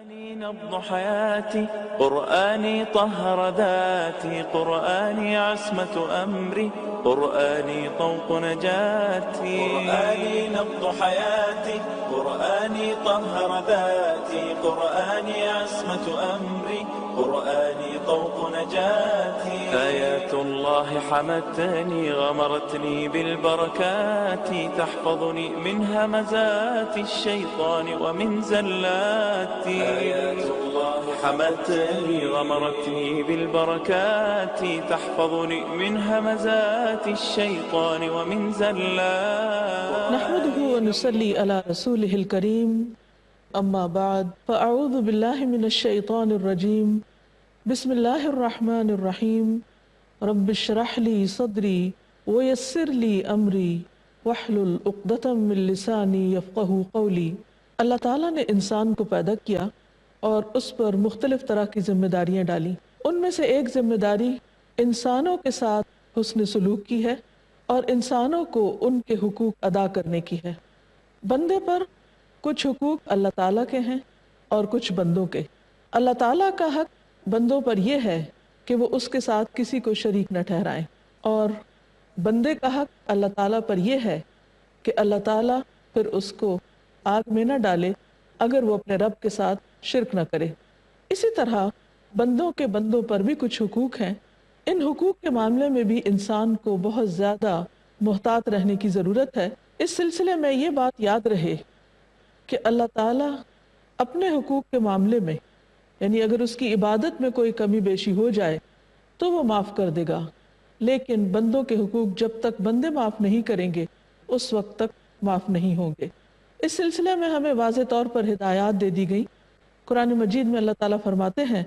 قرآني نبض حياتي، قرآني طهر ذاتي، قرآني عصمة أمري، قرآني طوق نجاتي. قرآني نبض حياتي، قرآني طهر ذاتي، قرآني عصمة أمري، قرآني طوق نجاتي. آيات الله حمتني غمرتني بالبركات، تحفظني من همزات الشيطان ومن زلاتي. آيات الله حمتني غمرتني بالبركات، تحفظني من همزات الشيطان ومن زلاتي. نحمده ونصلي على رسوله الكريم، اما بعد فاعوذ باللہ من الشیطان الرجیم، بسم اللہ الرحمن الرحیم، رب اشرح لي صدری ویسر لي امری واحلل عقدۃ من لسانی یفقہوا قولی۔ اللہ تعالیٰ نے انسان کو پیدا کیا اور اس پر مختلف طرح کی ذمہ داریاں ڈالی۔ ان میں سے ایک ذمہ داری انسانوں کے ساتھ حسن سلوک کی ہے اور انسانوں کو ان کے حقوق ادا کرنے کی ہے۔ بندے پر کچھ حقوق اللہ تعالیٰ کے ہیں اور کچھ بندوں کے۔ اللہ تعالیٰ کا حق بندوں پر یہ ہے کہ وہ اس کے ساتھ کسی کو شریک نہ ٹھہرائیں، اور بندے کا حق اللہ تعالیٰ پر یہ ہے کہ اللہ تعالیٰ پھر اس کو آگ میں نہ ڈالے اگر وہ اپنے رب کے ساتھ شرک نہ کرے۔ اسی طرح بندوں کے بندوں پر بھی کچھ حقوق ہیں۔ ان حقوق کے معاملے میں بھی انسان کو بہت زیادہ محتاط رہنے کی ضرورت ہے۔ اس سلسلے میں یہ بات یاد رہے کہ اللہ تعالیٰ اپنے حقوق کے معاملے میں، یعنی اگر اس کی عبادت میں کوئی کمی بیشی ہو جائے تو وہ معاف کر دے گا، لیکن بندوں کے حقوق جب تک بندے معاف نہیں کریں گے اس وقت تک معاف نہیں ہوں گے۔ اس سلسلے میں ہمیں واضح طور پر ہدایات دے دی گئی۔ قرآن مجید میں اللہ تعالیٰ فرماتے ہیں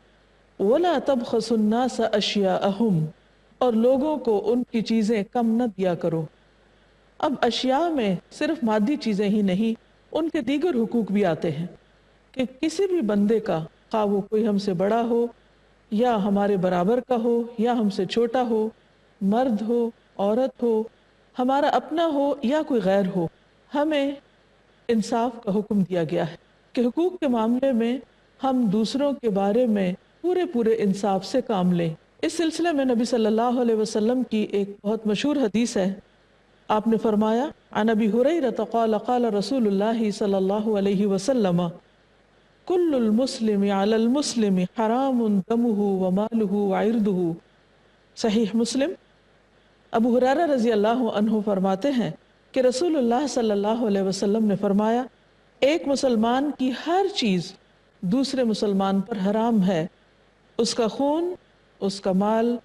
وَلَا تَبْخَسُوا النَّاسَ أَشْيَاءَهُمْ، اور لوگوں کو ان کی چیزیں کم نہ دیا کرو۔ اب اشیاء میں صرف مادی چیزیں ہی نہیں، ان کے دیگر حقوق بھی آتے ہیں کہ کسی بھی بندے کا، خواہ وہ کوئی ہم سے بڑا ہو یا ہمارے برابر کا ہو یا ہم سے چھوٹا ہو، مرد ہو، عورت ہو، ہمارا اپنا ہو یا کوئی غیر ہو، ہمیں انصاف کا حکم دیا گیا ہے کہ حقوق کے معاملے میں ہم دوسروں کے بارے میں پورے انصاف سے کام لیں۔ اس سلسلے میں نبی صلی اللہ علیہ وسلم کی ایک بہت مشہور حدیث ہے۔ آپ نے فرمایا عن ابی ہریرہ قال قال رسول اللہ صلی اللہ علیہ وسلم کل المسلم علی المسلم حرام دمہ ومالہ وعرضہ۔ صحیح مسلم۔ ابو ہریرہ رضی اللہ عنہ فرماتے ہیں کہ رسول اللہ صلی اللہ علیہ وسلم نے فرمایا ایک مسلمان کی ہر چیز دوسرے مسلمان پر حرام ہے، اس کا خون، اس کا مال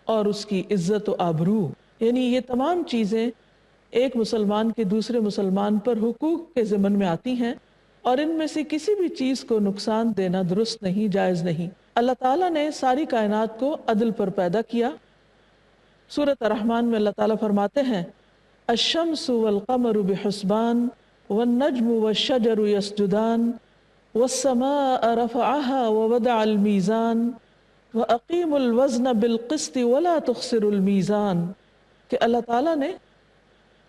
اور اس کی عزت و آبرو، یعنی یہ تمام چیزیں ایک مسلمان کے دوسرے مسلمان پر حقوق کے ضمن میں آتی ہیں، اور ان میں سے کسی بھی چیز کو نقصان دینا درست نہیں، جائز نہیں۔ اللہ تعالیٰ نے ساری کائنات کو عدل پر پیدا کیا۔ سورۃ الرحمن میں اللہ تعالیٰ فرماتے ہیں الشمس والقمر بحسبان والنجم والشجر يسجدان والسماء رفعها ووضع الميزان وَأَقِيمُوا الْوَزْنَ بِالْقِسْطِ وَلَا تُخْسِرُوا الْمِيزَانَ، کہ اللہ تعالیٰ نے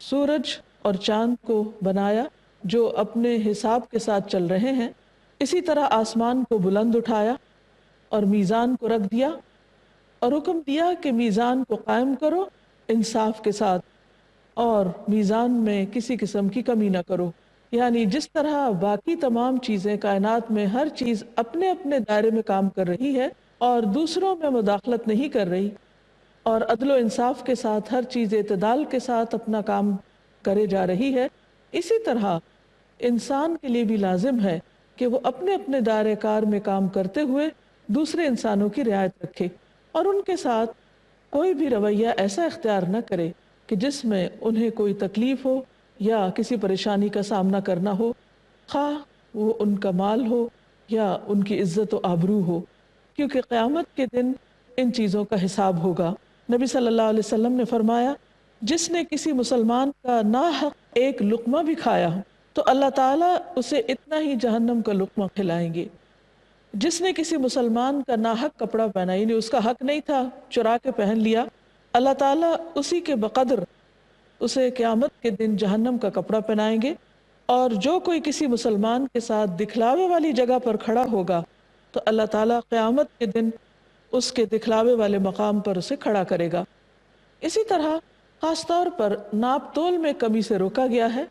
سورج اور چاند کو بنایا جو اپنے حساب کے ساتھ چل رہے ہیں، اسی طرح آسمان کو بلند اٹھایا اور میزان کو رکھ دیا اور حکم دیا کہ میزان کو قائم کرو انصاف کے ساتھ اور میزان میں کسی قسم کی کمی نہ کرو۔ یعنی جس طرح باقی تمام چیزیں کائنات میں ہر چیز اپنے اپنے دائرے میں کام کر رہی ہے اور دوسروں میں مداخلت نہیں کر رہی، اور عدل و انصاف کے ساتھ ہر چیز اعتدال کے ساتھ اپنا کام کرے جا رہی ہے، اسی طرح انسان کے لیے بھی لازم ہے کہ وہ اپنے اپنے دائرۂ کار میں کام کرتے ہوئے دوسرے انسانوں کی رعایت رکھے اور ان کے ساتھ کوئی بھی رویہ ایسا اختیار نہ کرے کہ جس میں انہیں کوئی تکلیف ہو یا کسی پریشانی کا سامنا کرنا ہو، خواہ وہ ان کا مال ہو یا ان کی عزت و آبرو ہو، کیونکہ قیامت کے دن ان چیزوں کا حساب ہوگا۔ نبی صلی اللہ علیہ وسلم نے فرمایا جس نے کسی مسلمان کا ناحق ایک لقمہ بھی کھایا تو اللہ تعالیٰ اسے اتنا ہی جہنم کا لقمہ کھلائیں گے۔ جس نے کسی مسلمان کا ناحق کپڑا پہنا، یعنی اس کا حق نہیں تھا، چرا کے پہن لیا، اللہ تعالیٰ اسی کے بقدر اسے قیامت کے دن جہنم کا کپڑا پہنائیں گے۔ اور جو کوئی کسی مسلمان کے ساتھ دکھلاوے والی جگہ پر کھڑا ہوگا تو اللہ تعالیٰ قیامت کے دن اس کے دکھلاوے والے مقام پر اسے کھڑا کرے گا۔ اسی طرح خاص طور پر ناپ تول میں کمی سے روکا گیا ہے۔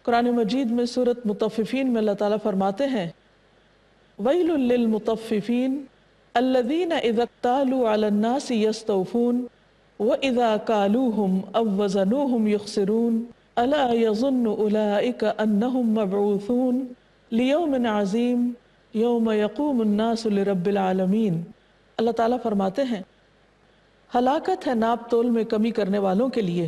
قرآن مجید میں سورۃ مطففین میں اللہ تعالیٰ فرماتے ہیں وَيْلٌ لِّلْمُطَفِّفِينَ الَّذِينَ إِذَا اكْتَالُوا عَلَى النَّاسِ يَسْتَوْفُونَ وَإِذَا كَالُوهُمْ أَو وَّزَنُوهُمْ يُخْسِرُونَ أَلَا يَظُنُّ أُولَٰئِكَ أَنَّهُمْ مَبْعُوثُونَ لِيَوْمٍ عَظِيمٍ يَوْمَ يَقُومُ النَّاسُ لِرَبِّ الْعَالَمِينَ۔ اللہ تعالیٰ فرماتے ہیں ہلاکت ہے ناپ تول میں کمی کرنے والوں کے لیے،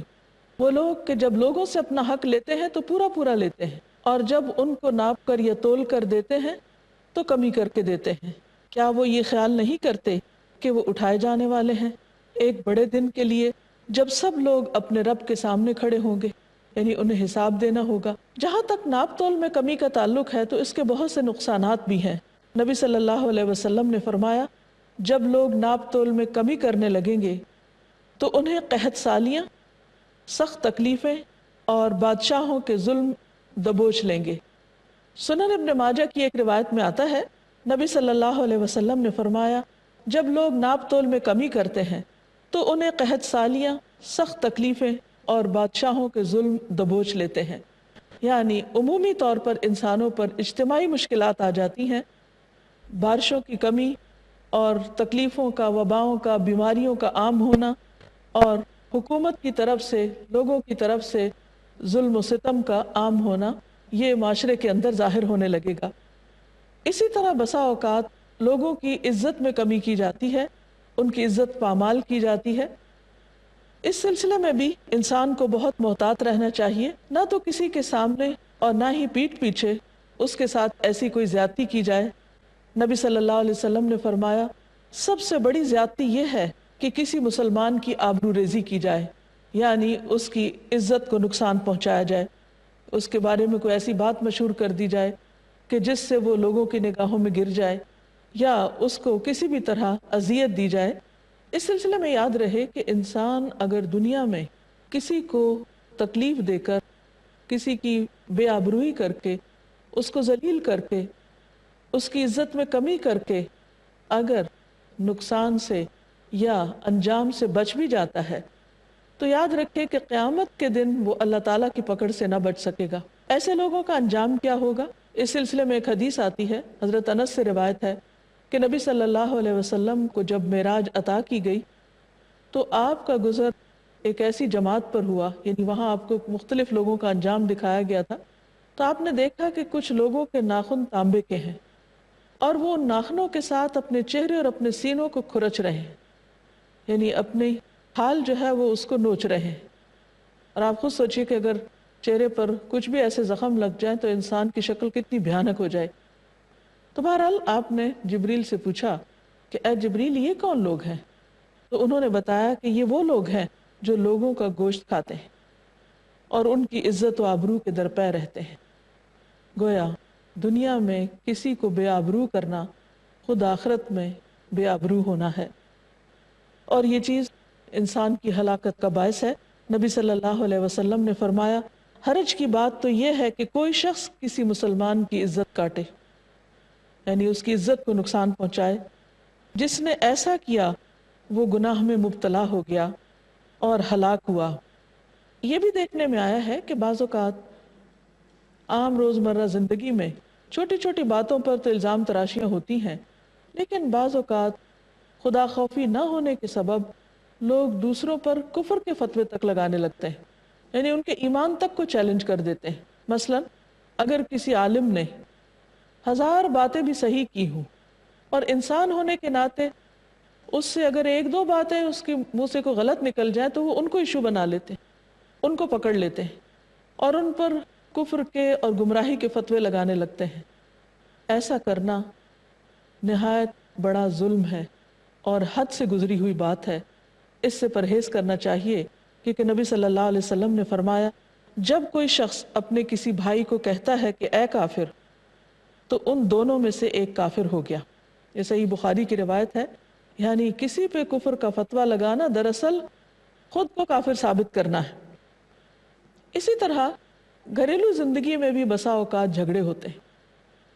وہ لوگ کہ جب لوگوں سے اپنا حق لیتے ہیں تو پورا پورا لیتے ہیں، اور جب ان کو ناپ کر یا تول کر دیتے ہیں تو کمی کر کے دیتے ہیں۔ کیا وہ یہ خیال نہیں کرتے کہ وہ اٹھائے جانے والے ہیں ایک بڑے دن کے لیے جب سب لوگ اپنے رب کے سامنے کھڑے ہوں گے، یعنی انہیں حساب دینا ہوگا۔ جہاں تک ناپ تول میں کمی کا تعلق ہے تو اس کے بہت سے نقصانات بھی ہیں۔ نبی صلی اللہ علیہ وسلم نے فرمایا جب لوگ ناپ تول میں کمی کرنے لگیں گے تو انہیں قحط سالیاں، سخت تکلیفیں اور بادشاہوں کے ظلم دبوچ لیں گے۔ سنن ابن ماجہ کی ایک روایت میں آتا ہے نبی صلی اللہ علیہ وسلم نے فرمایا جب لوگ ناپ تول میں کمی کرتے ہیں تو انہیں قحط سالیاں، سخت تکلیفیں اور بادشاہوں کے ظلم دبوچ لیتے ہیں، یعنی عمومی طور پر انسانوں پر اجتماعی مشکلات آ جاتی ہیں۔ بارشوں کی کمی اور تکلیفوں کا، وباؤں کا، بیماریوں کا عام ہونا اور حکومت کی طرف سے، لوگوں کی طرف سے ظلم و ستم کا عام ہونا، یہ معاشرے کے اندر ظاہر ہونے لگے گا۔ اسی طرح بسا اوقات لوگوں کی عزت میں کمی کی جاتی ہے، ان کی عزت پامال کی جاتی ہے۔ اس سلسلے میں بھی انسان کو بہت محتاط رہنا چاہیے، نہ تو کسی کے سامنے اور نہ ہی پیٹھ پیچھے اس کے ساتھ ایسی کوئی زیادتی کی جائے۔ نبی صلی اللہ علیہ وسلم نے فرمایا سب سے بڑی زیادتی یہ ہے کہ کسی مسلمان کی آبرو ریزی کی جائے، یعنی اس کی عزت کو نقصان پہنچایا جائے، اس کے بارے میں کوئی ایسی بات مشہور کر دی جائے کہ جس سے وہ لوگوں کی نگاہوں میں گر جائے، یا اس کو کسی بھی طرح اذیت دی جائے۔ اس سلسلے میں یاد رہے کہ انسان اگر دنیا میں کسی کو تکلیف دے کر، کسی کی بے آبروئی کر کے، اس کو ذلیل کر کے، اس کی عزت میں کمی کر کے اگر نقصان سے یا انجام سے بچ بھی جاتا ہے تو یاد رکھے کہ قیامت کے دن وہ اللہ تعالیٰ کی پکڑ سے نہ بچ سکے گا۔ ایسے لوگوں کا انجام کیا ہوگا؟ اس سلسلے میں ایک حدیث آتی ہے، حضرت انس سے روایت ہے کہ نبی صلی اللہ علیہ وسلم کو جب معراج عطا کی گئی تو آپ کا گزر ایک ایسی جماعت پر ہوا، یعنی وہاں آپ کو مختلف لوگوں کا انجام دکھایا گیا تھا، تو آپ نے دیکھا کہ کچھ لوگوں کے ناخن تانبے کے ہیں اور وہ ان ناخنوں کے ساتھ اپنے چہرے اور اپنے سینوں کو کھرچ رہے ہیں، یعنی اپنی حال جو ہے وہ اس کو نوچ رہے ہیں۔ اور آپ خود سوچئے کہ اگر چہرے پر کچھ بھی ایسے زخم لگ جائیں تو انسان کی شکل کتنی بھیانک ہو جائے۔ تو بہرحال آپ نے جبریل سے پوچھا کہ اے جبریل یہ کون لوگ ہیں؟ تو انہوں نے بتایا کہ یہ وہ لوگ ہیں جو لوگوں کا گوشت کھاتے ہیں اور ان کی عزت و آبرو کے درپے رہتے ہیں۔ گویا دنیا میں کسی کو بے آبرو کرنا خود آخرت میں بے آبرو ہونا ہے، اور یہ چیز انسان کی ہلاکت کا باعث ہے۔ نبی صلی اللہ علیہ وسلم نے فرمایا حرج کی بات تو یہ ہے کہ کوئی شخص کسی مسلمان کی عزت کاٹے، یعنی اس کی عزت کو نقصان پہنچائے۔ جس نے ایسا کیا وہ گناہ میں مبتلا ہو گیا اور ہلاک ہوا۔ یہ بھی دیکھنے میں آیا ہے کہ بعض اوقات عام روزمرہ زندگی میں چھوٹی چھوٹی باتوں پر تو الزام تراشیاں ہوتی ہیں، لیکن بعض اوقات خدا خوفی نہ ہونے کے سبب لوگ دوسروں پر کفر کے فتوے تک لگانے لگتے ہیں، یعنی ان کے ایمان تک کو چیلنج کر دیتے ہیں۔ مثلا اگر کسی عالم نے 1000 باتیں بھی صحیح کی ہوں اور انسان ہونے کے ناطے اس سے اگر 1-2 باتیں اس کے منہ سے کوئی غلط نکل جائیں تو وہ ان کو ایشو بنا لیتے ہیں، ان کو پکڑ لیتے ہیں اور ان پر کفر کے اور گمراہی کے فتوے لگانے لگتے ہیں۔ ایسا کرنا نہایت بڑا ظلم ہے اور حد سے گزری ہوئی بات ہے۔ اس سے پرہیز کرنا چاہیے، کیونکہ نبی صلی اللہ علیہ وسلم نے فرمایا جب کوئی شخص اپنے کسی بھائی کو کہتا ہے کہ اے کافر، تو ان دونوں میں سے ایک کافر ہو گیا۔ یہ صحیح بخاری کی روایت ہے، یعنی کسی پہ کفر کا فتویٰ لگانا دراصل خود کو کافر ثابت کرنا ہے۔ اسی طرح گھریلو زندگی میں بھی بسا اوقات جھگڑے ہوتے ہیں،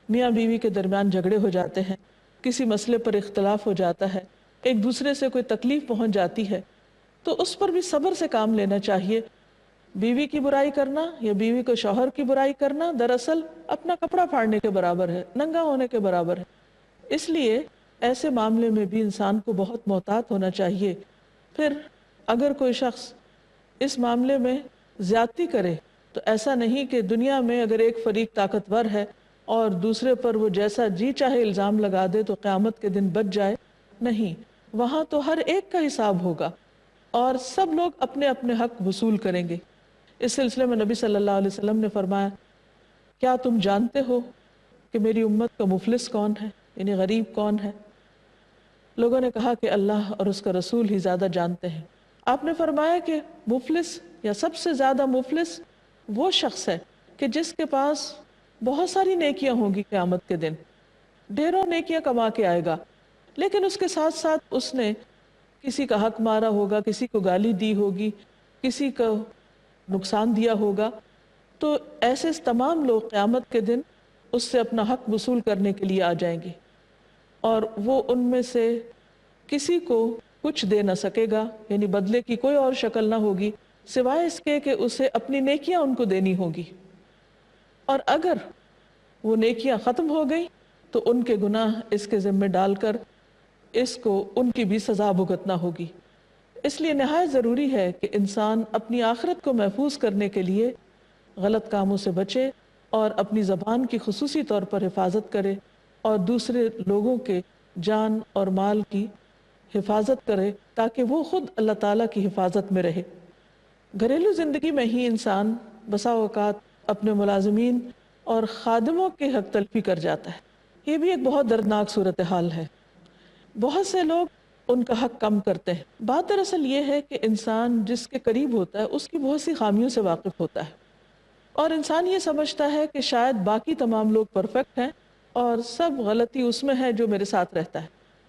میاں بیوی کے درمیان جھگڑے ہو جاتے ہیں، کسی مسئلے پر اختلاف ہو جاتا ہے، ایک دوسرے سے کوئی تکلیف پہنچ جاتی ہے، تو اس پر بھی صبر سے کام لینا چاہیے۔ بیوی کی برائی کرنا یا بیوی کو شوہر کی برائی کرنا دراصل اپنا کپڑا پھاڑنے کے برابر ہے، ننگا ہونے کے برابر ہے۔ اس لیے ایسے معاملے میں بھی انسان کو بہت محتاط ہونا چاہیے۔ پھر اگر کوئی شخص اس معاملے میں زیادتی کرے تو ایسا نہیں کہ دنیا میں اگر ایک فریق طاقتور ہے اور دوسرے پر وہ جیسا جی چاہے الزام لگا دے تو قیامت کے دن بچ جائے، نہیں، وہاں تو ہر ایک کا حساب ہوگا اور سب لوگ اپنے اپنے حق وصول کریں گے۔ اس سلسلے میں نبی صلی اللہ علیہ وسلم نے فرمایا، کیا تم جانتے ہو کہ میری امت کا مفلس کون ہے، یعنی غریب کون ہے؟ لوگوں نے کہا کہ اللہ اور اس کا رسول ہی زیادہ جانتے ہیں۔ آپ نے فرمایا کہ مفلس یا سب سے زیادہ مفلس وہ شخص ہے کہ جس کے پاس بہت ساری نیکیاں ہوں گی قیامت کے دن، ڈھیروں نیکیاں کما کے آئے گا، لیکن اس کے ساتھ ساتھ اس نے کسی کا حق مارا ہوگا، کسی کو گالی دی ہوگی، کسی کو نقصان دیا ہوگا، تو ایسے تمام لوگ قیامت کے دن اس سے اپنا حق وصول کرنے کے لیے آ جائیں گے اور وہ ان میں سے کسی کو کچھ دے نہ سکے گا، یعنی بدلے کی کوئی اور شکل نہ ہوگی سوائے اس کے کہ اسے اپنی نیکیاں ان کو دینی ہوگی، اور اگر وہ نیکیاں ختم ہو گئی تو ان کے گناہ اس کے ذمہ ڈال کر اس کو ان کی بھی سزا بھگتنا ہوگی۔ اس لیے نہایت ضروری ہے کہ انسان اپنی آخرت کو محفوظ کرنے کے لیے غلط کاموں سے بچے اور اپنی زبان کی خصوصی طور پر حفاظت کرے اور دوسرے لوگوں کے جان اور مال کی حفاظت کرے تاکہ وہ خود اللہ تعالیٰ کی حفاظت میں رہے۔ گھریلو زندگی میں ہی انسان بسا اوقات اپنے ملازمین اور خادموں کے حق تلفی کر جاتا ہے۔ یہ بھی ایک بہت دردناک صورتحال ہے۔ بہت سے لوگ ان کا حق کم کرتے ہیں۔ بات دراصل یہ ہے کہ انسان جس کے قریب ہوتا ہے اس کی بہت سی خامیوں سے واقف ہوتا ہے اور انسان یہ سمجھتا ہے کہ شاید باقی تمام لوگ پرفیکٹ ہیں اور سب غلطی اس میں ہے جو میرے ساتھ رہتا ہے۔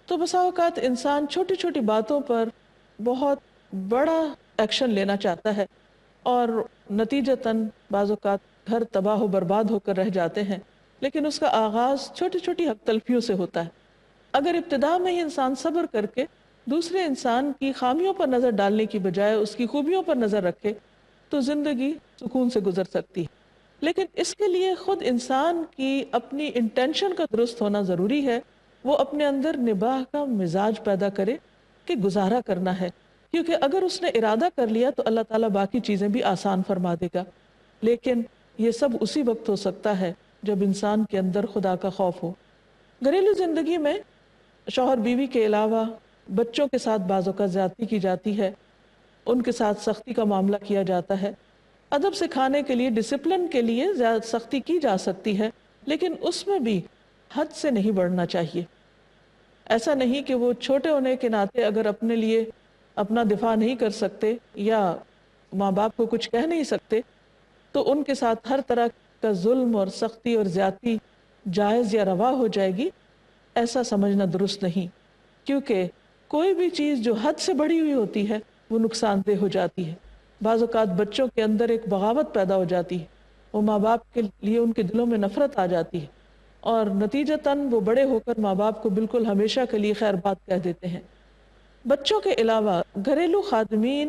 تو بسا اوقات انسان چھوٹی چھوٹی باتوں پر بہت بڑا ایکشن لینا چاہتا ہے اور نتیجتاً بعض اوقات گھر تباہ و برباد ہو کر رہ جاتے ہیں، لیکن اس کا آغاز چھوٹی چھوٹی حق تلفیوں سے ہوتا ہے۔ اگر ابتدا میں ہی انسان صبر کر کے دوسرے انسان کی خامیوں پر نظر ڈالنے کی بجائے اس کی خوبیوں پر نظر رکھے تو زندگی سکون سے گزر سکتی ہے، لیکن اس کے لیے خود انسان کی اپنی انٹینشن کا درست ہونا ضروری ہے۔ وہ اپنے اندر نباہ کا مزاج پیدا کرے کہ گزارا کرنا ہے، کیونکہ اگر اس نے ارادہ کر لیا تو اللہ تعالیٰ باقی چیزیں بھی آسان فرما دے گا، لیکن یہ سب اسی وقت ہو سکتا ہے جب انسان کے اندر خدا کا خوف ہو۔ گھریلو زندگی میں شوہر بیوی کے علاوہ بچوں کے ساتھ بعض اوقات زیادتی کی جاتی ہے، ان کے ساتھ سختی کا معاملہ کیا جاتا ہے۔ ادب سکھانے کے لیے، ڈسپلن کے لیے زیادہ سختی کی جا سکتی ہے، لیکن اس میں بھی حد سے نہیں بڑھنا چاہیے۔ ایسا نہیں کہ وہ چھوٹے ہونے کے ناطے اگر اپنے لیے اپنا دفاع نہیں کر سکتے یا ماں باپ کو کچھ کہہ نہیں سکتے تو ان کے ساتھ ہر طرح کا ظلم اور سختی اور زیادتی جائز یا روا ہو جائے گی، ایسا سمجھنا درست نہیں، کیونکہ کوئی بھی چیز جو حد سے بڑھی ہوئی ہوتی ہے وہ نقصان دہ ہو جاتی ہے۔ بعض اوقات بچوں کے اندر ایک بغاوت پیدا ہو جاتی ہے، وہ ماں باپ کے لیے ان کے دلوں میں نفرت آ جاتی ہے اور نتیجتاً وہ بڑے ہو کر ماں باپ کو بالکل ہمیشہ کے لیے خیر بات کہہ دیتے ہیں۔ بچوں کے علاوہ گھریلو خادمین